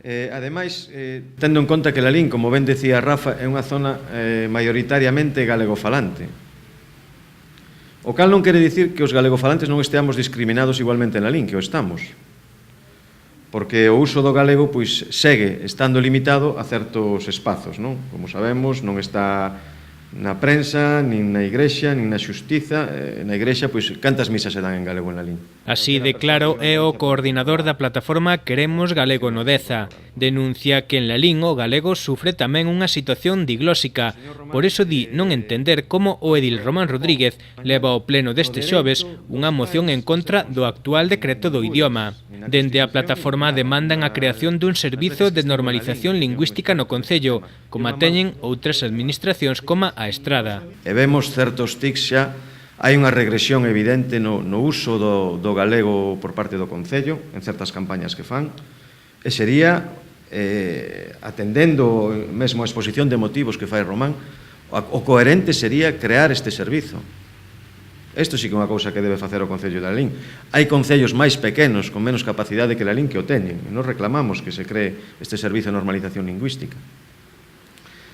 Ademais, tendo en conta que Lalín, como ben decía Rafa, é unha zona maioritariamente galegofalante. O cal non quere dicir que os galegofalantes non esteamos discriminados igualmente en Lalín, que o estamos. Porque o uso do galego pois segue estando limitado a certos espazos, non? Como sabemos, non está na prensa, nin na igrexa, nin na xustiza. Na igrexa, pois, cantas misas se dan en galego en Lalín? Así de claro é o coordinador da plataforma Queremos Galego no Deza. Denuncia que en Lalín o galego sufre tamén unha situación diglósica. Por iso di non entender como o edil Román Rodríguez leva ao pleno deste xoves unha moción en contra do actual decreto do idioma. Dende a plataforma demandan a creación dun servizo de normalización lingüística no Concello, como a teñen outras administracións como a Estrada. E vemos certos tics xa, hai unha regresión evidente no uso do galego por parte do Concello, en certas campañas que fan, e sería, atendendo mesmo a exposición de motivos que fai Román, o coherente sería crear este servizo. Isto sí que é unha cousa que debe facer o Concello de Lalín. Hai concellos máis pequenos, con menos capacidade que Lalín, que o teñen, e nos reclamamos que se cree este servizo de normalización lingüística.